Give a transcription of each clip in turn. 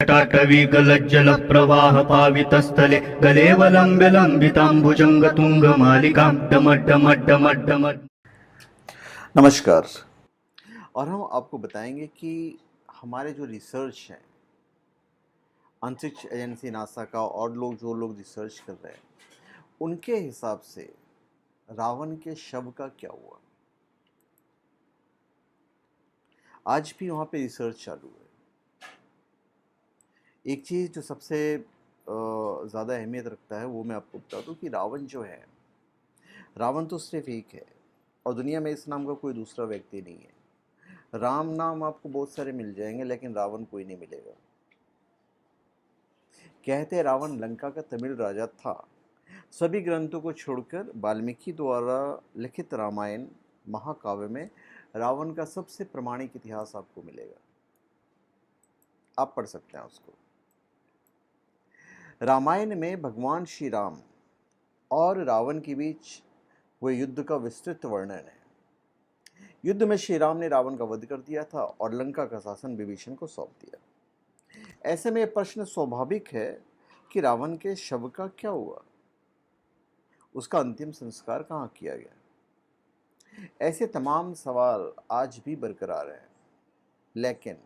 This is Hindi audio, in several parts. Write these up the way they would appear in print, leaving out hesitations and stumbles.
जटाटवी गलज्जल प्रवाह पावितस्थले गलेवलम्ब्य लम्बिताम्बुजंग तुंग मालिकां डमड्डमड्डमड्डमड्। नमस्कार। और हम आपको बताएंगे कि हमारे जो रिसर्च है अंतरिक्ष एजेंसी नासा का और जो लोग रिसर्च कर रहे हैं उनके हिसाब से रावण के शव का क्या हुआ। आज भी वहाँ पे रिसर्च चालू है। एक चीज़ जो सबसे ज़्यादा अहमियत रखता है वो मैं आपको बता दूँ कि रावण जो है, रावण तो सिर्फ एक है और दुनिया में इस नाम का कोई दूसरा व्यक्ति नहीं है। राम नाम आपको बहुत सारे मिल जाएंगे लेकिन रावण कोई नहीं मिलेगा। कहते हैं रावण लंका का तमिल राजा था। सभी ग्रंथों को छोड़कर वाल्मीकि द्वारा लिखित रामायण महाकाव्य में रावण का सबसे प्रामाणिक इतिहास आपको मिलेगा। आप पढ़ सकते हैं उसको। रामायण में भगवान श्री राम और रावण के बीच हुए युद्ध का विस्तृत वर्णन है। युद्ध में श्री राम ने रावण का वध कर दिया था और लंका का शासन विभीषण को सौंप दिया। ऐसे में प्रश्न स्वाभाविक है कि रावण के शव का क्या हुआ, उसका अंतिम संस्कार कहाँ किया गया। ऐसे तमाम सवाल आज भी बरकरार हैं। लेकिन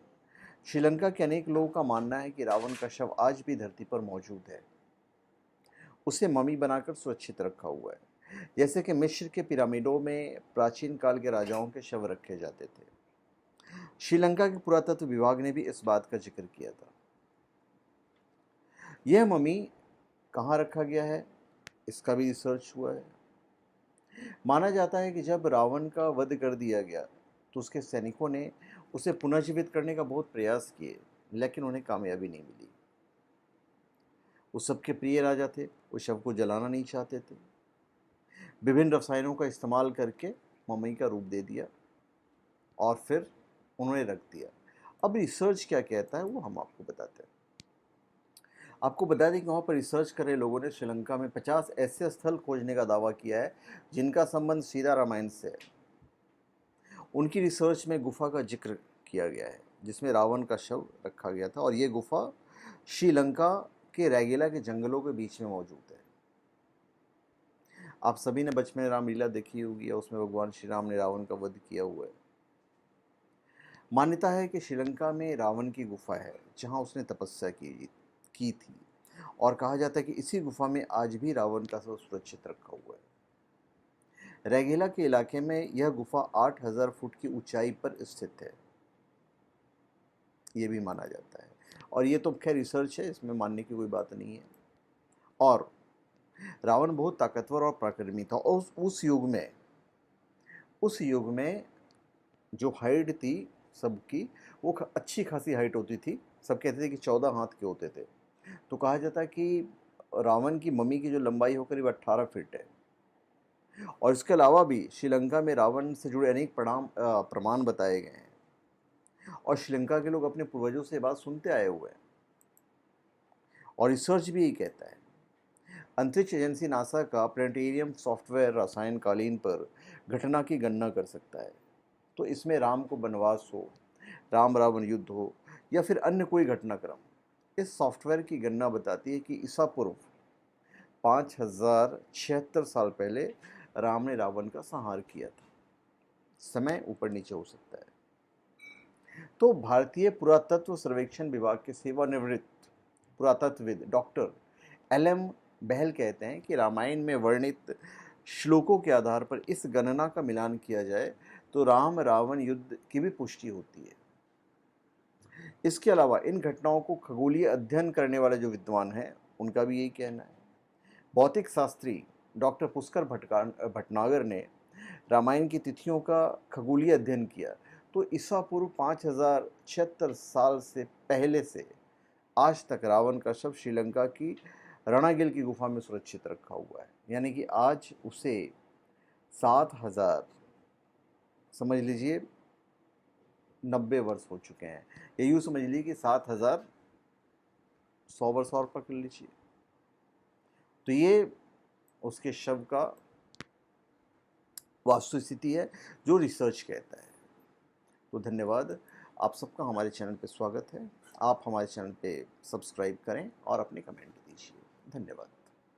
श्रीलंका के अनेक लोगों का मानना है कि रावण का शव आज भी धरती पर मौजूद है। उसे ममी बनाकर सुरक्षित रखा हुआ है, जैसे कि मिस्र के पिरामिडों में प्राचीन काल के राजाओं के शव रखे जाते थे। श्रीलंका के पुरातत्व विभाग ने भी इस बात का जिक्र किया था। यह ममी कहाँ रखा गया है, इसका भी रिसर्च हुआ है। माना जाता है कि जब रावण का वध कर दिया गया तो उसके सैनिकों ने उसे पुनर्जीवित करने का बहुत प्रयास किए, लेकिन उन्हें कामयाबी नहीं मिली। वो सबके प्रिय राजा थे, वो शव को जलाना नहीं चाहते थे। विभिन्न रसायनों का इस्तेमाल करके मम्मी का रूप दे दिया और फिर उन्होंने रख दिया। अब रिसर्च क्या कहता है वो हम आपको बताते हैं। आपको बता दें कि वहाँ पर रिसर्च कर रहे लोगों ने श्रीलंका में 50 ऐसे स्थल खोजने का दावा किया है जिनका संबंध सीधा रामायण से है। उनकी रिसर्च में गुफा का जिक्र किया गया है जिसमें रावण का शव रखा गया था और ये गुफा श्रीलंका के रैगेला के जंगलों के बीच में मौजूद है। आप सभी ने बचपन में रामलीला देखी होगी और उसमें भगवान श्री राम ने रावण का वध किया हुआ है। मान्यता है कि श्रीलंका में रावण की गुफा है जहां उसने तपस्या की थी और कहा जाता है कि इसी गुफा में आज भी रावण का शव सुरक्षित रखा हुआ है। रैगेला के इलाके में यह गुफा 8000 फुट की ऊंचाई पर स्थित है, ये भी माना जाता है। और ये तो खैर रिसर्च है, इसमें मानने की कोई बात नहीं है। और रावण बहुत ताकतवर और पराक्रमी था और उस युग में जो हाइट थी सबकी वो अच्छी खासी हाइट होती थी। सब कहते थे कि 14 हाथ के होते थे। तो कहा जाता है कि रावण की मम्मी की जो लंबाई हो करीब 18 फीट है। और इसके अलावा भी श्रीलंका में रावण से जुड़े अनेक प्रमाण बताए गए हैं और श्रीलंका के लोग अपने पूर्वजों से बात सुनते आए हुए हैं और रिसर्च भी यही कहता है। अंतरिक्ष एजेंसी नासा का प्लेनेटेरियम सॉफ्टवेयर रसायन कालीन पर घटना की गणना कर सकता है। तो इसमें राम को वनवास हो, राम रावण युद्ध हो या फिर अन्य कोई घटनाक्रम, इस सॉफ्टवेयर की गणना बताती है कि ईसा पूर्व 5076 साल पहले राम ने रावण का संहार किया था। समय ऊपर नीचे हो सकता है। तो भारतीय पुरातत्व सर्वेक्षण विभाग के सेवानिवृत्त पुरातत्वविद डॉक्टर LM बहल कहते हैं कि रामायण में वर्णित श्लोकों के आधार पर इस गणना का मिलान किया जाए तो राम रावण युद्ध की भी पुष्टि होती है। इसके अलावा इन घटनाओं को खगोलीय अध्ययन करने वाले जो विद्वान हैं उनका भी यही कहना है। भौतिक शास्त्री डॉक्टर पुष्कर भटनागर ने रामायण की तिथियों का खगोलीय अध्ययन किया तो ईसा पूर्व 5076 साल से पहले से आज तक रावण का शव श्रीलंका की रणागिल की गुफा में सुरक्षित रखा हुआ है। यानी कि आज उसे 7000 समझ लीजिए 90 वर्ष हो चुके हैं। ये यूँ समझ लीजिए कि 7100 वर्ष और पकड़ लीजिए। तो ये उसके शव का वास्तु स्थिति है जो रिसर्च कहता है। तो धन्यवाद। आप सबका हमारे चैनल पे स्वागत है। आप हमारे चैनल पे सब्सक्राइब करें और अपने कमेंट दीजिए। धन्यवाद।